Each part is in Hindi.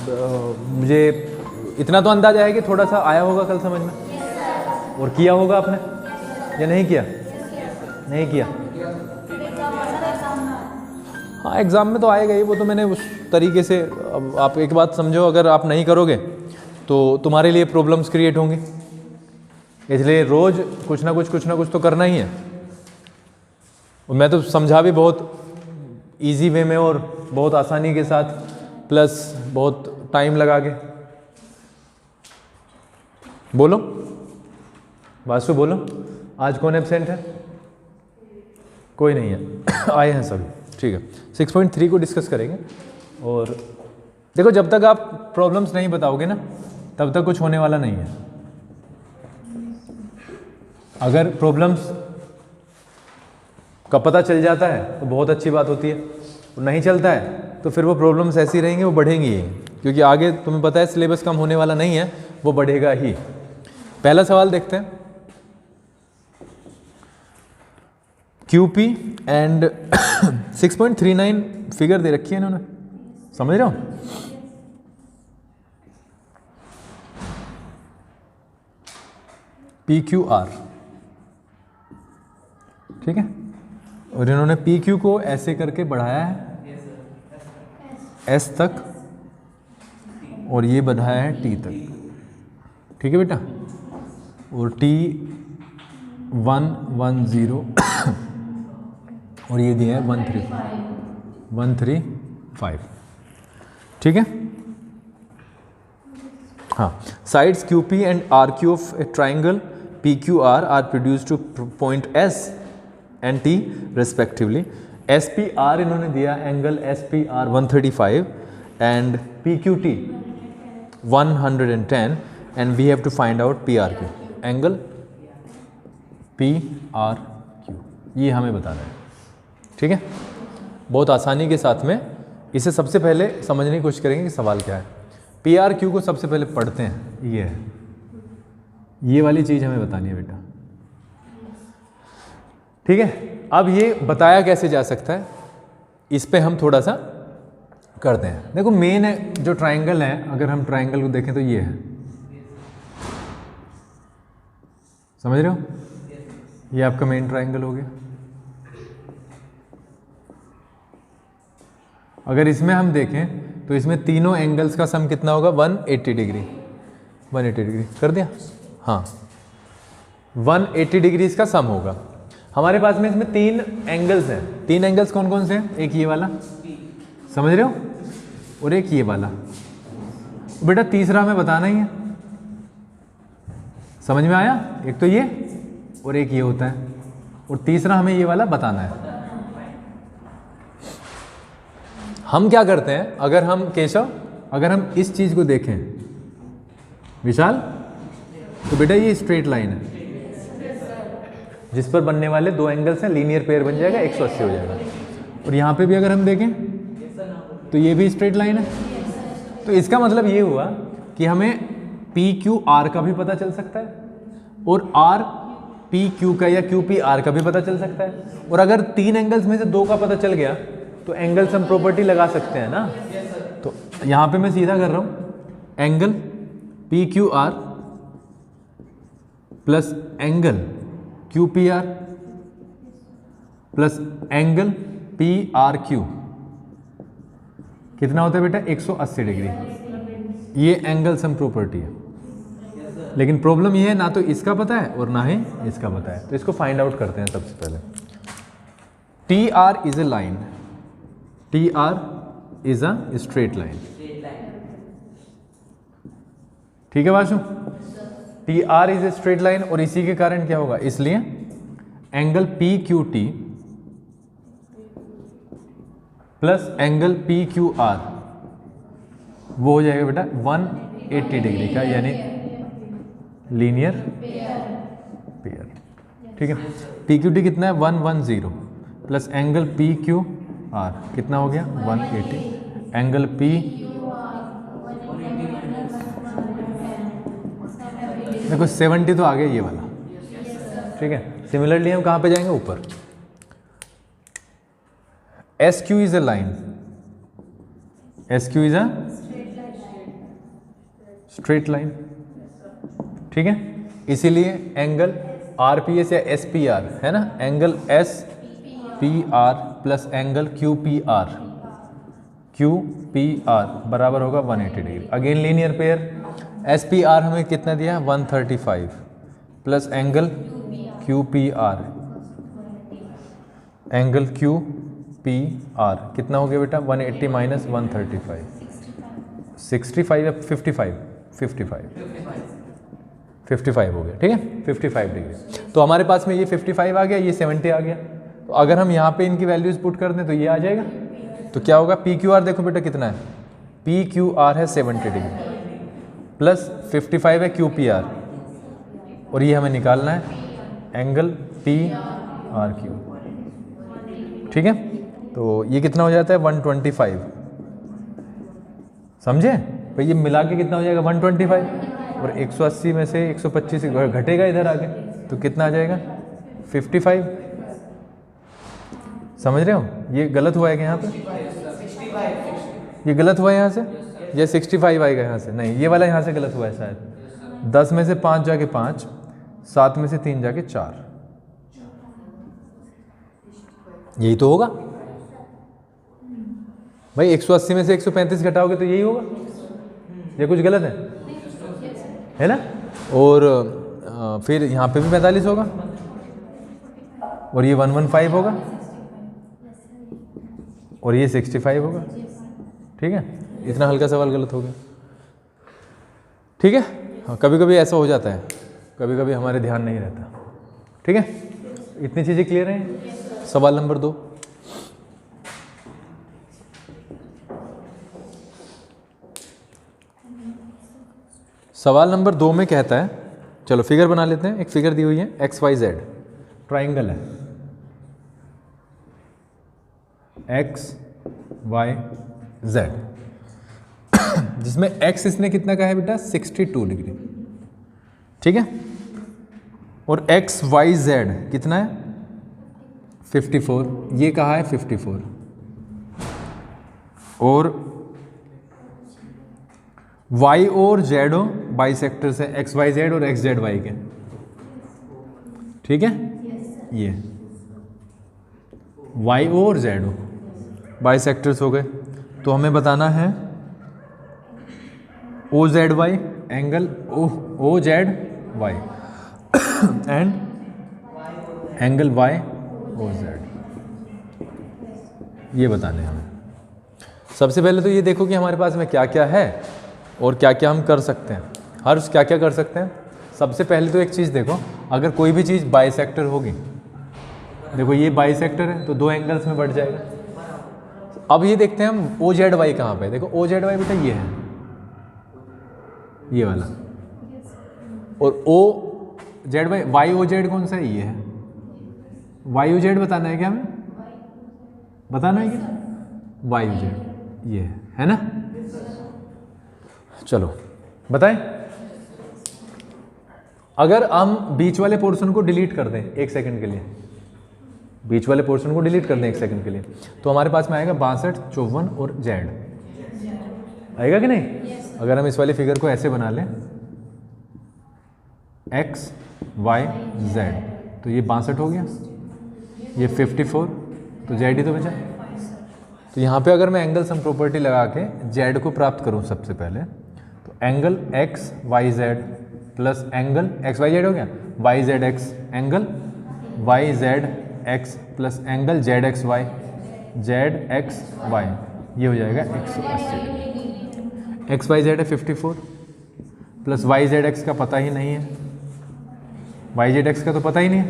मुझे इतना तो अंदाजा है कि थोड़ा सा आया होगा कल समझ में, और किया होगा आपने या नहीं किया? नहीं किया? हाँ, एग्ज़ाम में तो आएगा ही, वो तो मैंने उस तरीके से। अब आप एक बात समझो, अगर आप नहीं करोगे तो तुम्हारे लिए प्रॉब्लम्स क्रिएट होंगी, इसलिए रोज़ कुछ ना कुछ तो करना ही है। और मैं तो समझा भी बहुत इजी वे में और बहुत आसानी के साथ, प्लस बहुत टाइम लगा के। बोलो वासु, बोलो आज कौन एब्सेंट है? कोई नहीं है, आए हैं सभी। ठीक है, 6.3 को डिस्कस करेंगे। और देखो, जब तक आप प्रॉब्लम्स नहीं बताओगे ना, तब तक कुछ होने वाला नहीं है। अगर प्रॉब्लम्स का पता चल जाता है तो बहुत अच्छी बात होती है, और नहीं चलता है तो फिर वो प्रॉब्लम्स ऐसी रहेंगी, वो बढ़ेंगी ही, क्योंकि आगे तुम्हें पता है सिलेबस कम होने वाला नहीं है, वो बढ़ेगा ही। पहला सवाल देखते हैं। QP एंड 6.39 फिगर दे रखी है इन्होंने, समझ रहे हो? PQR, ठीक है, और इन्होंने PQ को ऐसे करके बढ़ाया है S तक, और ये बढ़ाया है T तक, ठीक है बेटा, और T110 और ये दिया है 135, ठीक है। हाँ, sides QP and RQ of a triangle PQR are produce to point S and T respectively. SPR इन्होंने दिया angle SPR 135 and PQT 110, and we have to find out PRQ, angle PRQ, ये हमें बताना है, ठीक है। बहुत आसानी के साथ में इसे सबसे पहले समझने की कोशिश करेंगे कि सवाल क्या है। PRQ को सबसे पहले पढ़ते हैं, ये है, ये वाली चीज़ हमें बतानी है बेटा, ठीक है। अब ये बताया कैसे जा सकता है, इस पे हम थोड़ा सा करते हैं। देखो, मेन है जो ट्राइंगल है, अगर हम ट्राइंगल को देखें तो ये है, समझ रहे हो? ये आपका मेन ट्राइंगल हो गया। अगर इसमें हम देखें तो इसमें तीनों एंगल्स का सम कितना होगा? 180 डिग्री। 180 डिग्री कर दिया? हाँ, 180 डिग्री इसका सम होगा। हमारे पास में इसमें तीन एंगल्स हैं। तीन एंगल्स कौन कौन से हैं? एक ये वाला, समझ रहे हो, और एक ये वाला। बेटा तीसरा हमें बताना ही है, समझ में आया? एक तो ये और एक ये होता है, और तीसरा हमें ये वाला बताना है। हम क्या करते हैं, अगर हम केशव, अगर हम इस चीज को देखें विशाल, तो बेटा ये स्ट्रेट लाइन है जिस पर बनने वाले दो एंगल्स हैं, लीनियर पेयर बन जाएगा, 180 हो जाएगा। और यहाँ पे भी अगर हम देखें तो ये भी स्ट्रेट लाइन है। तो इसका मतलब ये हुआ कि हमें PQR का भी पता चल सकता है, और RPQ का या QPR का भी पता चल सकता है। और अगर तीन एंगल्स में से दो का पता चल गया तो एंगल सम प्रॉपर्टी लगा सकते हैं ना। तो यहाँ पे मैं सीधा कर रहा हूँ, angle PQR plus angle QPR plus angle PRQ कितना होता है बेटा? 180 डिग्री। ये एंगल सम प्रॉपर्टी है। लेकिन प्रॉब्लम ये है, ना तो इसका पता है और ना ही इसका पता है। तो इसको फाइंड आउट करते हैं सबसे पहले। TR is a line, TR is a straight line, ठीक है Vashu? TR is a straight line, और इसी के कारण क्या होगा, इसलिए angle PQT plus angle PQR वो हो जाएगा बेटा 180 डिग्री का, यानी लीनियर पेयर, ठीक है। PQT कितना है? 110 प्लस एंगल PQR कितना हो गया? 180। एंगल P देखो 70 तो आ गया ये वाला, ठीक है। सिमिलरली हम कहाँ पे जाएंगे? ऊपर। SQ is a line, SQ is a straight line, ठीक है। इसीलिए एंगल आरपीएस या एसपीआर है ना, angle SPR plus angle QPR, QPR बराबर होगा 180 degree. Again linear pair, SPR हमें कितना दिया है 135 plus angle QPR, angle QPR कितना हो गया बेटा 180 माइनस 135, 65 या 55, 55 हो गया, ठीक है 55 डिग्री। तो हमारे पास में ये 55 आ गया, ये 70 आ गया। तो अगर हम यहाँ पे इनकी वैल्यूज पुट कर दें तो ये आ जाएगा। तो क्या होगा पी क्यू आर, देखो बेटा कितना है, पी क्यू आर है 70 डिग्री प्लस 55 है क्यू पी आर, और ये हमें निकालना है एंगल पी आर क्यू, ठीक है। तो ये कितना हो जाता है 125, समझे भाई, ये मिला के कितना हो जाएगा 125, और 180 में से 125 घटेगा इधर आगे, तो कितना आ जाएगा 55। समझ रहे हो, ये गलत हुआ है कि यहाँ पे, ये गलत हुआ है यहाँ से, ये 65 आएगा यहाँ से, नहीं ये वाला यहाँ से गलत हुआ है शायद। 10 में से 5 जाके 5, 7 में से 3 जाके 4, यही तो होगा भाई। 180 में से 135 घटाओगे तो यही होगा, ये कुछ गलत है ना। और फिर यहाँ पे भी 45 होगा, और ये 115 होगा, और ये 65 होगा, ठीक है। इतना हल्का सवाल गलत हो गया, ठीक है। हाँ, कभी कभी ऐसा हो जाता है, कभी कभी हमारे ध्यान नहीं रहता, ठीक है। इतनी चीज़ें क्लियर हैं। सवाल नंबर 2, सवाल नंबर 2 में कहता है, चलो फिगर बना लेते हैं। एक फिगर दी हुई है एक्स वाई जेड, ट्राइंगल है एक्स वाई जेड, जिसमें एक्स इसने कितना कहा है बेटा 62 डिग्री, ठीक है। और एक्स वाई जेड कितना है 54, ये कहा है 54, और वाई और जेड हो बाइसेक्टर से, एक्स वाई जेड और एक्स जेड वाई के, ठीक है। ये वाई और जेड हो बाइसेक्टर्स हो गए, तो हमें बताना है O Z Y, angle O Z Y and angle Y O Z, ये बताने हमें। सबसे पहले तो ये देखो कि हमारे पास में क्या क्या है और क्या क्या हम कर सकते हैं। हर्ष क्या क्या कर सकते हैं? सबसे पहले तो एक चीज़ देखो, अगर कोई भी चीज़ बाइसेक्टर होगी, देखो ये बाइसेक्टर है तो दो एंगल्स में बढ़ जाएगा। अब ये देखते हैं हम ओ जेड वाई कहाँ पे, देखो ओ जेड वाई बेटा ये है, ये वाला, और O Z Y, Y O Z कौन सा है, ये है। वाई ओ जेड बताना है क्या हमें, बताना है क्या, वाई ओ जेड ये है ना। चलो बताएं, अगर हम बीच वाले पोर्शन को डिलीट कर दें 1 सेकंड के लिए, बीच वाले पोर्शन को डिलीट कर दें 1 सेकंड के लिए, तो हमारे पास में आएगा 62, 54 और जेड आएगा कि नहीं। अगर हम इस वाली फिगर को ऐसे बना लें एक्स वाई जेड, तो ये 62 हो गया, ये 54, तो जेड ही तो बचा। तो यहाँ पे अगर मैं एंगल सम प्रॉपर्टी लगा के जेड को प्राप्त करूँ सबसे पहले, तो angle X Y Z plus angle X Y Z हो गया, Y Z X, angle Y Z X plus angle Z X Y, Z X Y, ये हो जाएगा 180। एक्स वाई जेड है 54 प्लस वाई जेड एक्स का पता ही नहीं है, वाई जेड एक्स का तो पता ही नहीं है,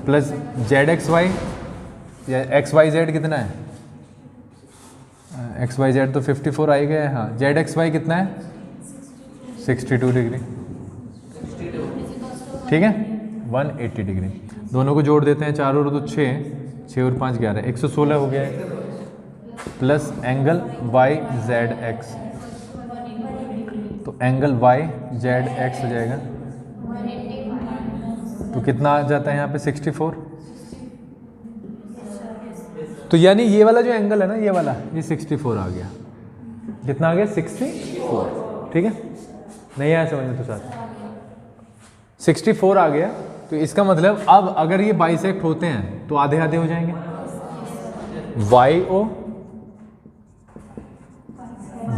प्लस जेड एक्स वाई या एक्स वाई जेड कितना है, एक्स वाई जेड तो 54 आ गया है, हाँ जेड एक्स वाई कितना है 62 डिग्री, ठीक है 180 डिग्री। दोनों को जोड़ देते हैं, 4 और 2 6, 6 और 5 11, 116 हो गया है, plus angle Y Z X, तो एंगल वाई जेड एक्स हो जाएगा, तो कितना आ जाता है यहाँ पे 64। तो यानी ये वाला जो एंगल है ना, ये वाला, ये 64 आ गया, कितना आ गया 64। ठीक है, नहीं आया समझ में तो साथ 64 आ गया। तो इसका मतलब अब अगर ये बाइसेक्ट होते हैं तो आधे आधे हो जाएंगे। YO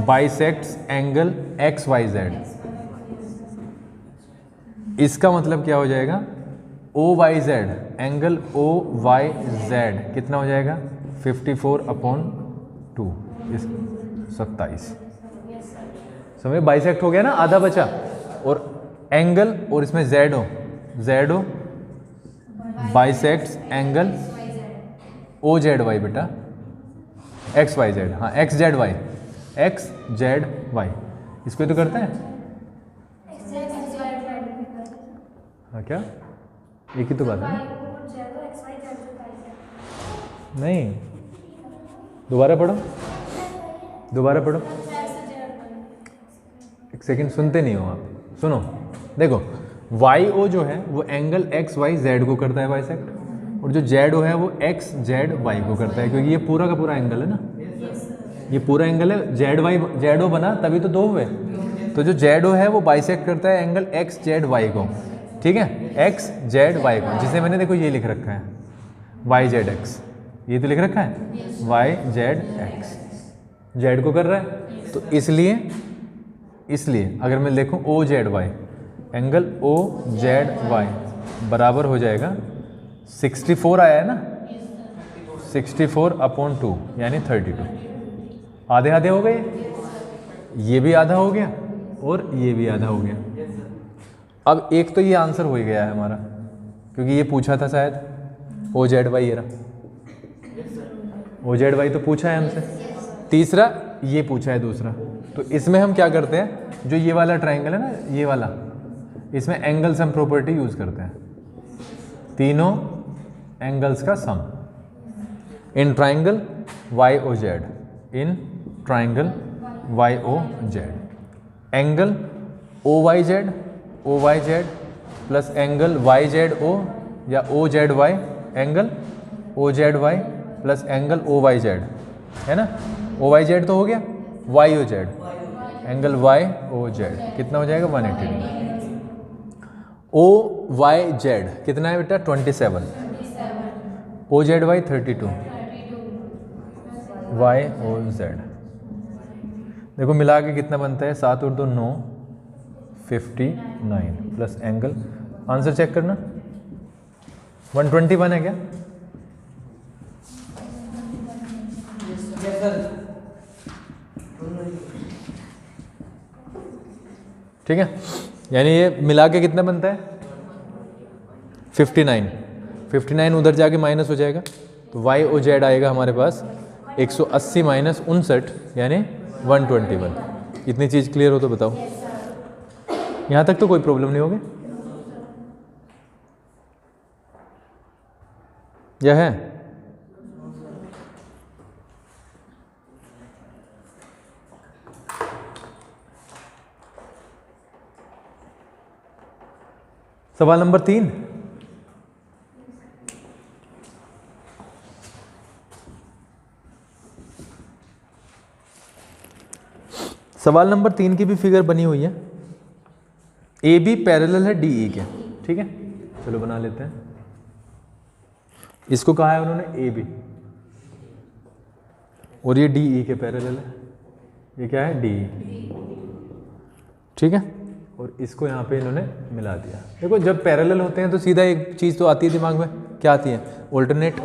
बाइसेक्ट्स एंगल XYZ, इसका मतलब क्या हो जाएगा, OYZ एंगल OYZ कितना हो जाएगा 54/2 27। समझ, बाइसेक्ट हो गया ना, आधा बचा, और एंगल और इसमें ZO बाइसेक्ट्स एंगल OZY बेटा XYZ, हाँ XZY इसको ही तो करते हैं। हाँ क्या, एक ही तो बात है ना? नहीं, दोबारा पढ़ो। एक सेकंड, सुनते नहीं हो आप, सुनो। देखो YO जो है वो एंगल XYZ को करता है बाइसेक्ट, और जो ZO है वो XZY को करता है, क्योंकि ये पूरा का पूरा एंगल है ना, ये पूरा एंगल है। ZO बना तभी तो दो हुए, तो जो ZO है वो बाइसेक्ट करता है एंगल XZY को, ठीक है, XZY को, जिसे मैंने देखो ये लिख रखा है YZX, ये तो लिख रखा है YZX, Z को कर रहा है। तो इसलिए अगर मैं लिखूं OZY एंगल OZY बराबर हो जाएगा 64 आया है ना, 64/2 यानी 32। आधे आधे हो गए, ये भी आधा हो गया और ये भी आधा हो गया। अब एक तो ये आंसर हो ही गया है हमारा, क्योंकि ये पूछा था शायद OZY, ये रहा OZY तो पूछा है हमसे। तीसरा ये पूछा है दूसरा। तो इसमें हम क्या करते हैं, जो ये वाला ट्राइंगल है ना, ये वाला, इसमें एंगल सम प्रॉपर्टी यूज करते हैं, तीनों एंगल्स का sum in triangle YOZ, in triangle YOZ angle OYZ plus angle YZO या OZY angle OZY plus angle OYZ, है ना, OYZ तो हो गया, YOZ एंगल YOZ कितना हो जाएगा 180 डिग्री। OYZ कितना है बेटा 27, OZY 32, YOZ देखो मिला के कितना बनता है, 7 और 2 9, 59 प्लस एंगल, आंसर चेक करना 121 है क्या? ठीक है, यानी ये मिला के कितना बनता है 59 उधर जाके माइनस हो जाएगा, तो YOZ आएगा हमारे पास 180 माइनस 59 यानी 121। इतनी चीज़ क्लियर हो तो बताओ, यहाँ तक तो कोई प्रॉब्लम नहीं होगी, यह है? सवाल नंबर 3, सवाल नंबर 3 की भी फिगर बनी हुई है। AB पैरेलल है DE के, ठीक है, चलो बना लेते हैं। इसको कहा है उन्होंने AB, और ये DE के पैरेलल है, ये क्या है DE, ठीक है, और इसको यहाँ पे इन्होंने मिला दिया। देखो जब पैरेलल होते हैं तो सीधा एक चीज़ तो आती है दिमाग में, क्या आती है, ऑल्टरनेट,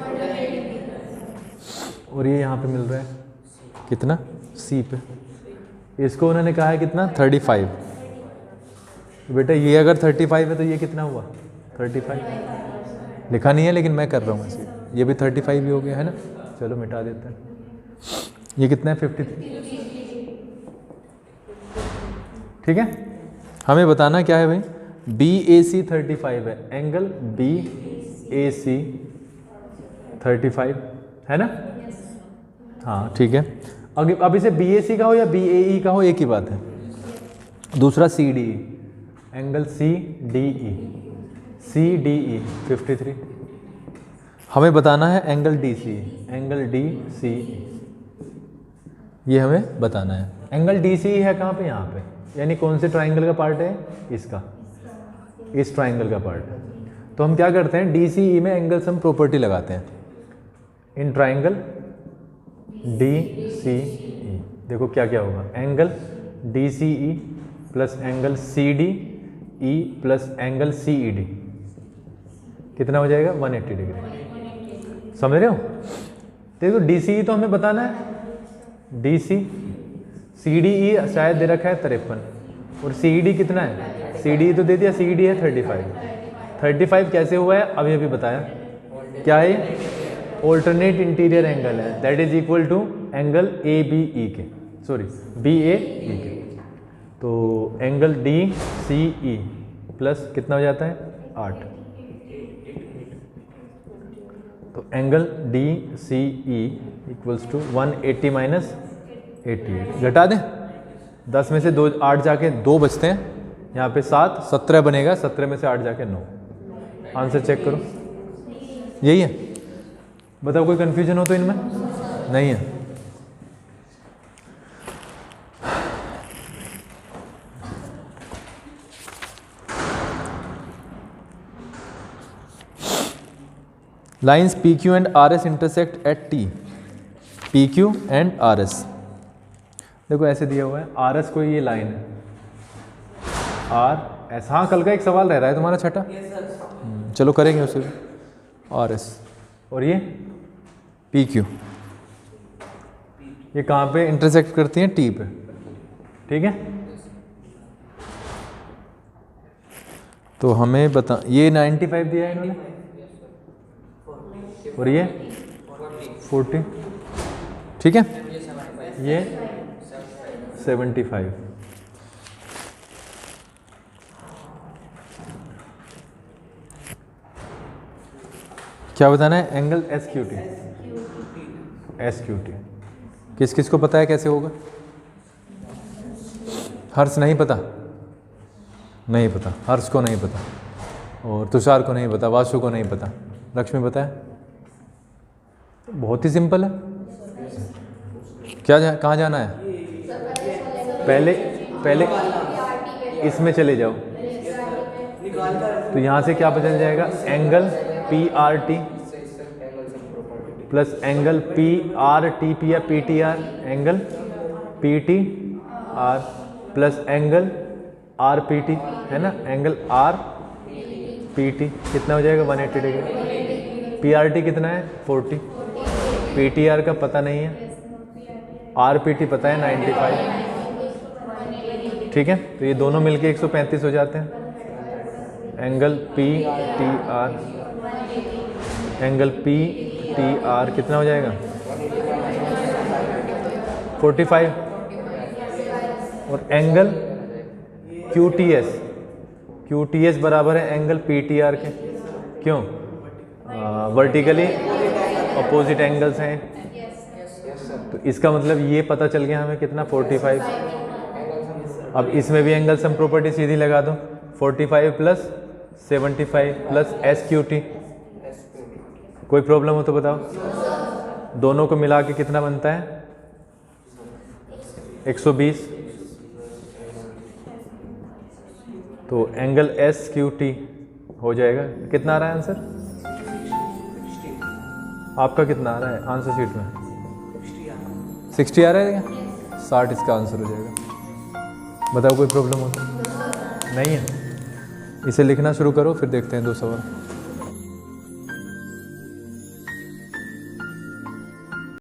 और ये यहाँ पे मिल रहा है कितना C पे, इसको उन्होंने कहा है कितना 35। तो बेटा ये अगर 35 है तो ये कितना हुआ 35, लिखा नहीं है लेकिन मैं कर रहा हूँ ऐसे, ये भी 35 ही हो गया है ना, चलो मिटा देते हैं। ये कितना है 53, ठीक है। हमें बताना क्या है भाई, BAC 35 है, एंगल BAC 35 है ना, हाँ ठीक है। अब इसे BAC का हो या BAE का हो एक ही बात है। दूसरा CDE, एंगल CDE 53। हमें बताना है एंगल DCE, एंगल DCE, ये हमें बताना है। एंगल डी सी है कहाँ पे, यहाँ पे, यानी कौन से ट्राइंगल का पार्ट है, इसका, इस ट्राइंगल का पार्ट है। तो हम क्या करते हैं, डी सी ई में एंगल सम प्रॉपर्टी लगाते हैं इन ट्राइंगल डी सी ई। देखो क्या क्या होगा, angle D C E plus angle C D E plus angle C E D कितना हो जाएगा, 180 डिग्री। समझ रहे हो? देखो डी सी ई तो हमें बताना है, डी सी, सी डी ई शायद दे रखा है 53 और सी ई डी कितना है, सी डी तो दे दिया, सी ई डी है 35। 35 कैसे हुआ है, अभी अभी बताया, क्या है, ऑल्टरनेट इंटीरियर एंगल है, that is equal to angle A B E के, सॉरी बी ए ई के। तो angle D C E plus कितना हो जाता है, 8। तो angle D C E equals to 180 minus 88, घटा दें 10 में से 2 8 जाके 2 बचते हैं, यहाँ पे 7 17 बनेगा, 17 में से 8 जाके 9। आंसर चेक करो, यही है। बताओ कोई कंफ्यूजन हो तो इनमें, नहीं है। Lines P Q and R S intersect at T, P Q and R S. देखो ऐसे दिया हुआ है, आर एस कोई ये लाइन है, आर एस, हाँ कल का एक सवाल रह रहा है तुम्हारा छठा, चलो करेंगे उसे, आर एस और ये पी क्यू, ये कहाँ पे इंटरसेक्ट करती हैं, टी पे, ठीक है। तो हमें बता, ये 95 दिया है इन्होंने और ये 40, ठीक है, ये 75। क्या बताना है, angle S Q T, S Q T किस किस को पता है कैसे होगा, हर्ष नहीं पता, नहीं पता, हर्ष को नहीं पता, और तुषार को नहीं पता, वासु को नहीं पता, लक्ष्मी पता है। बहुत ही सिंपल है, क्या कहाँ जाना है, पहले इसमें चले जाओ, तो यहाँ से क्या पता चल जाएगा, angle P R T plus angle P R T P या P T R, angle P T R plus angle R P T, है ना, एंगल आर पी टी कितना हो जाएगा, 180 डिग्री। पी आर टी कितना है, 40, पी टी आर का पता नहीं है, आर पी टी पता है 95, ठीक है। तो ये दोनों मिलके 135 हो जाते हैं, angle P T R, angle P T are कितना हो जाएगा, 45, और angle Q T S, Q T S बराबर है एंगल पी टी आर के, क्यों, वर्टिकली अपोजिट एंगल्स हैं, तो इसका मतलब ये पता चल गया हमें कितना, 45। अब इसमें भी एंगल सम प्रॉपर्टी सीधी लगा दो, 45 plus 75 plus S Q T. कोई प्रॉब्लम हो तो बताओ, दोनों को मिला के कितना बनता है, 120। तो एंगल एस क्यू टी हो जाएगा, कितना आ रहा है आंसर, आपका कितना आ रहा है आंसर शीट में, 60 आ रहा है क्या, 60 इसका आंसर हो जाएगा। बताओ कोई प्रॉब्लम हो तो, नहीं है। इसे लिखना शुरू करो, फिर देखते हैं 2 सवाल।